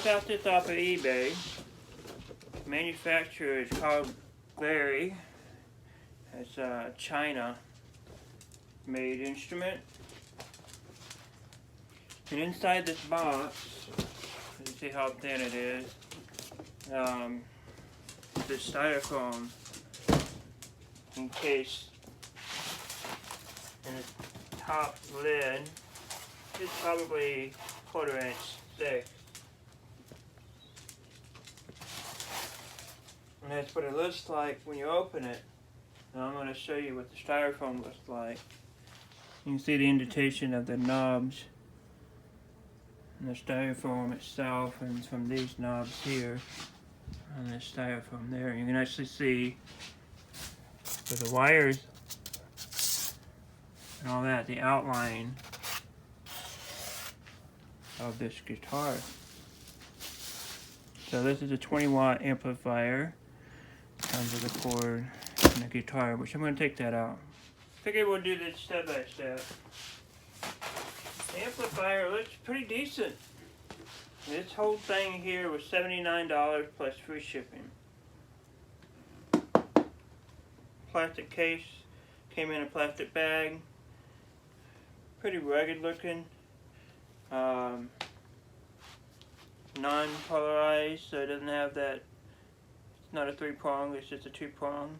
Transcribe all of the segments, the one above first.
found this off of eBay. Manufacturer is called Glarry. It's a China-made instrument. And inside this box, you see how thin it is. This styrofoam encased in the top lid is probably 1/4 inch thick. And that's what it looks like when you open it. And I'm going to show you what the styrofoam looks like. You can see the indentation of the knobs and the styrofoam itself, and from these knobs here and the styrofoam there. You can actually see with the wires and all that, the outline of this guitar. So this is a 20-watt amplifier under the cord and the guitar, which I'm going to take that out. Figured we'll do this step by step. The amplifier looks pretty decent. This whole thing here was $79 plus free shipping. Plastic case, came in a plastic bag. Pretty rugged looking. Non-polarized, so it doesn't have that. It's not a 3-prong, it's just a 2-prong.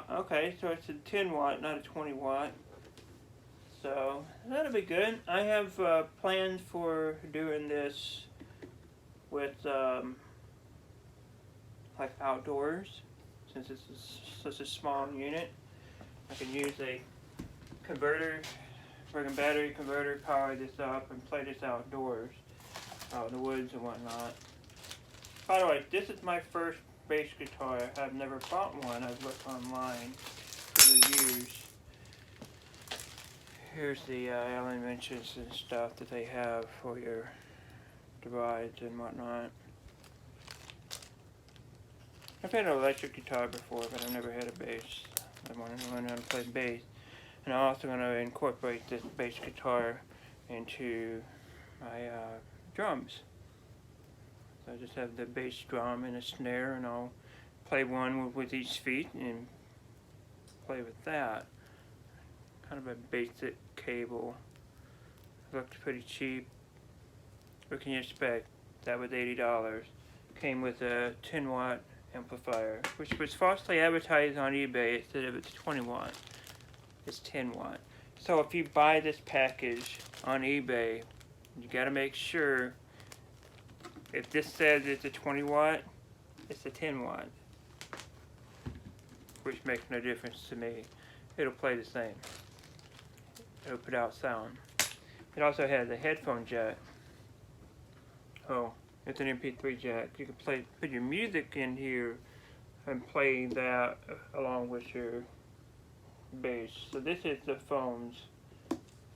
Okay, so it's a 10-watt, not a 20-watt. So that'll be good. I have plans for doing this with like outdoors, since it's such a small unit. I can use a converter, friggin' battery converter, power this up and play this outdoors, out in the woods and whatnot. By the way, this is my first bass guitar. I've never bought one. I've looked online for reviews. Here's the Allen wrenches and stuff that they have for your divides and whatnot. I've had an electric guitar before, but I've never had a bass. I want to learn how to play bass. And I'm also going to incorporate this bass guitar into my drums. So I just have the bass drum and a snare, and I'll play one with each feet and play with that. Kind of a basic cable. Looks pretty cheap. What can you expect? That was $80. Came with a 10-watt amplifier, which was falsely advertised on eBay. It said if it's 20-watt, it's 10-watt. So if you buy this package on eBay, you got to make sure if this says it's a 20-watt, it's a 10-watt, which makes no difference to me. It'll play the same. It'll put out sound. It also has a headphone jack. Oh, it's an MP3 jack. You can put your music in here and play that along with your bass. So this is the phones.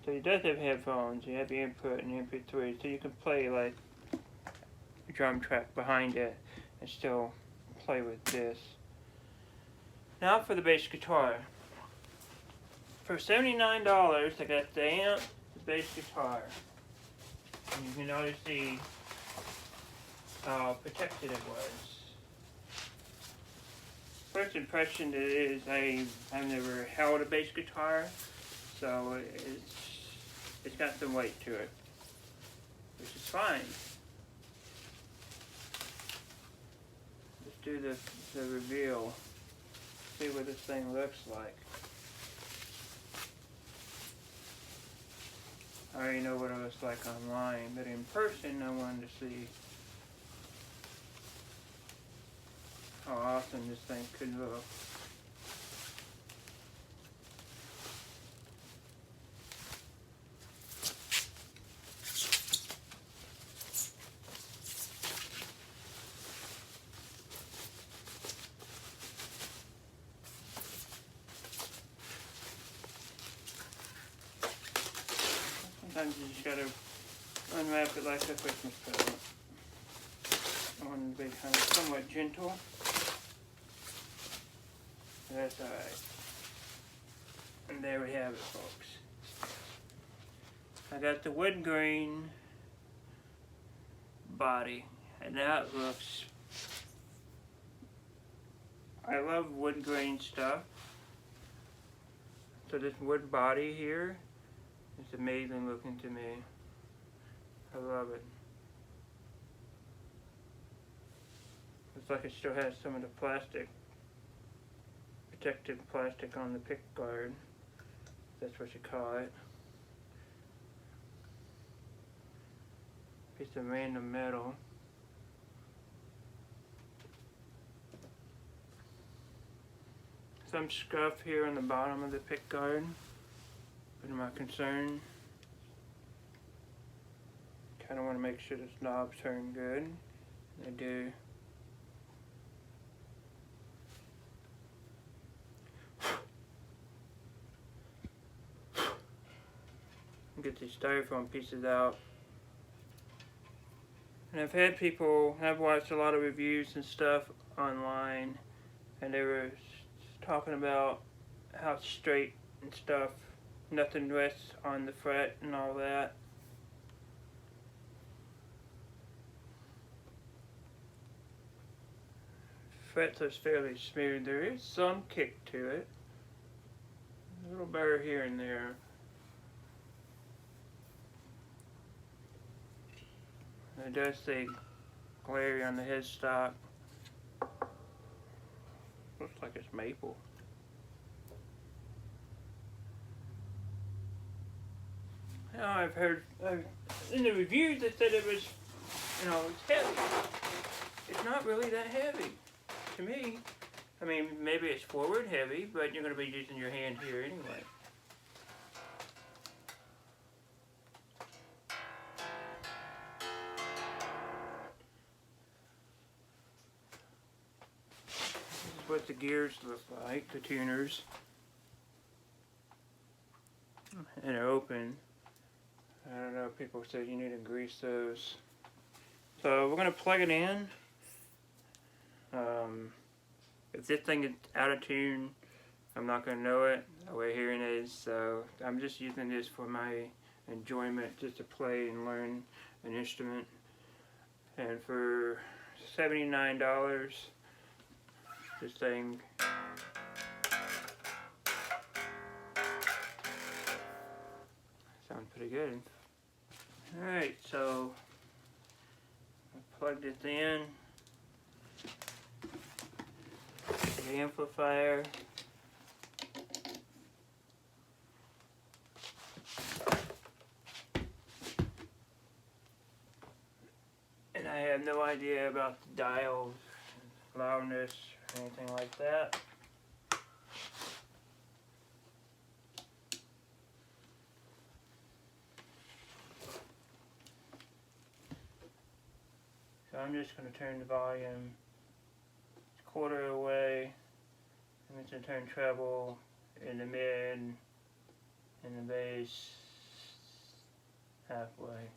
So it does have headphones. You have your input and MP3, so you can play like a drum track behind it and still play with this. Now for the bass guitar. For $79, I got the amp, the bass guitar. And you can notice how protected it was. First impression is I've never held a bass guitar, so it's got some weight to it, which is fine. Let's do the reveal. See what this thing looks like. I already know what it looks like online, but in person I wanted to see how awesome this thing could look. Sometimes you just gotta unwrap it like a Christmas present. I wanted to be kind of somewhat gentle. That's alright. And there we have it, folks. I got the wood grain body, and now it looks... I love wood grain stuff. So this wood body here is amazing looking to me. I love it. Looks like it still has some of the plastic, protective plastic on the pick guard. That's what you call it. Piece of random metal. Some scuff here on the bottom of the pick guard, but I'm not concerned. Kind of want to make sure this knobs turn good. They do. Get these styrofoam pieces out. And I've had people, I've watched a lot of reviews and stuff online, and they were talking about how straight and stuff, nothing rests on the fret and all that. Frets are fairly smooth. There is some kick to it. A little burr here and there. It does say Glarry on the headstock. Looks like it's maple. Now I've heard in the reviews they said it was, you know, it's heavy. It's not really that heavy to me. I mean, maybe it's forward heavy, but you're going to be using your hand here anyway. What the gears look like, the tuners, and they're open. I don't know, people said you need to grease those. So we're going to plug it in. If this thing is out of tune, I'm not going to know it. I wear hearing aids, so I'm just using this for my enjoyment, just to play and learn an instrument. And for $79, this thing sounds pretty good. Alright, so I plugged this in. The amplifier. And I have no idea about the dials, loudness, anything like that. So I'm just going to turn the volume quarter away. I'm going to turn treble in the mid and the bass halfway.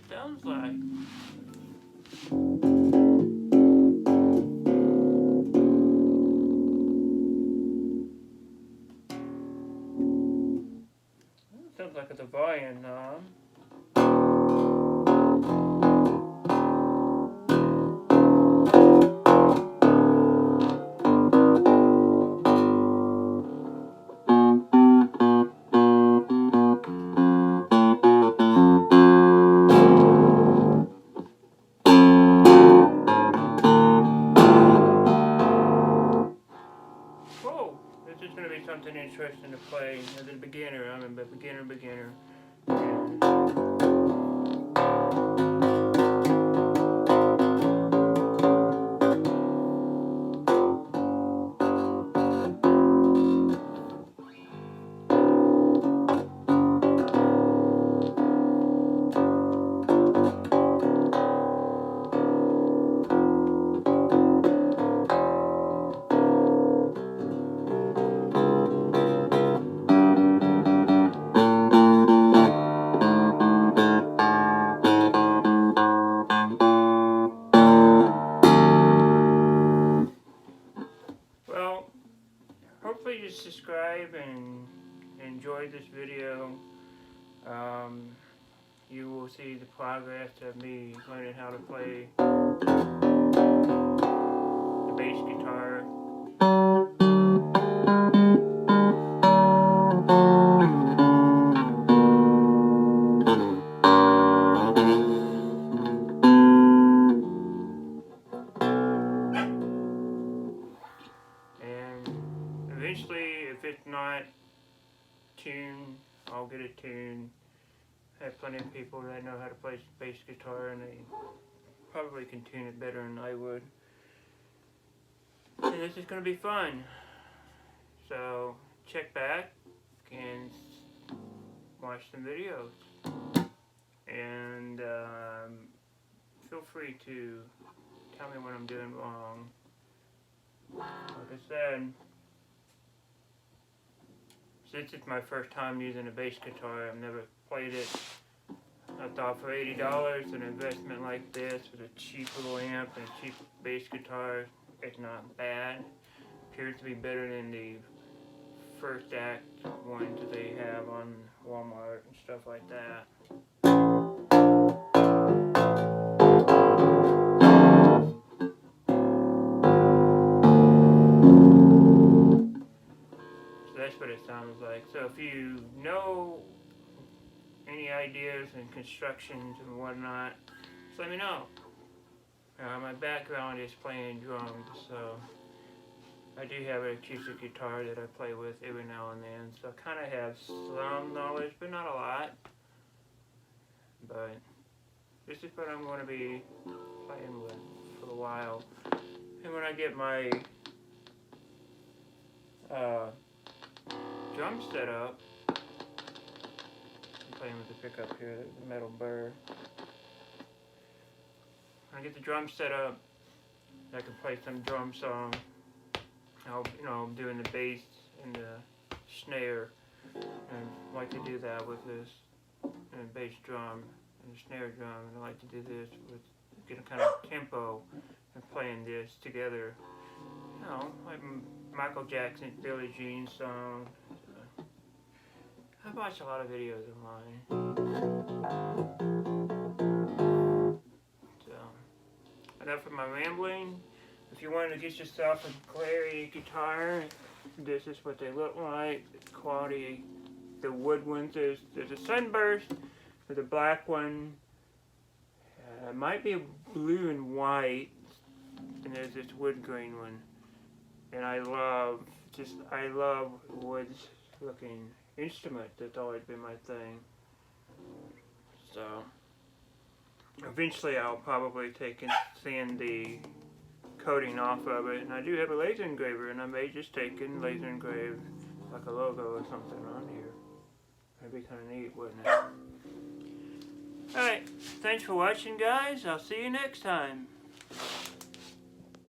Sounds like. Sounds like it's a volume knob. whoa, this is going to be something interesting to play as a beginner. I'm a beginner. Well, hopefully you subscribe and enjoy this video. You will see the progress of me learning how to play the bass guitar. And eventually, if it's not tuned, I'll get a tune. I have plenty of people that know how to play bass guitar, and they probably can tune it better than I would. And this is going to be fun. So check back and watch some videos. And feel free to tell me what I'm doing wrong. Like I said, since it's my first time using a bass guitar, I've never played it. I thought for $80, an investment like this with a cheap little amp and a cheap bass guitar, it's not bad. Appears to be better than the first act ones that they have on Walmart and stuff like that. So that's what it sounds like. So if you know any ideas and constructions and whatnot, just let me know. My background is playing drums, so I do have an acoustic guitar that I play with every now and then, so I kind of have some knowledge, but not a lot. But this is what I'm going to be playing with for a while. And when I get my drum set up, I'm playing with the pickup here, the metal burr. When I get the drum set up, I can play some drum song. I'm doing the bass and the snare, and I like to do that with this and bass drum and the snare drum, and I like to do this with get a kind of tempo and playing this together. Like Michael Jackson, Billie Jean song. I've watched a lot of videos online. So, enough of my rambling. If you want to get yourself a Glarry guitar, this is what they look like. The quality, the wood ones, there's a sunburst with a black one. It might be blue and white, and there's this wood grain one. And I love woods looking instrument. That's always been my thing. So eventually I'll probably take and sand the coating off of it, and I do have a laser engraver, and I may just take and laser engrave like a logo or something on here. That'd be kind of neat, wouldn't it? Alright, thanks for watching, guys. I'll see you next time.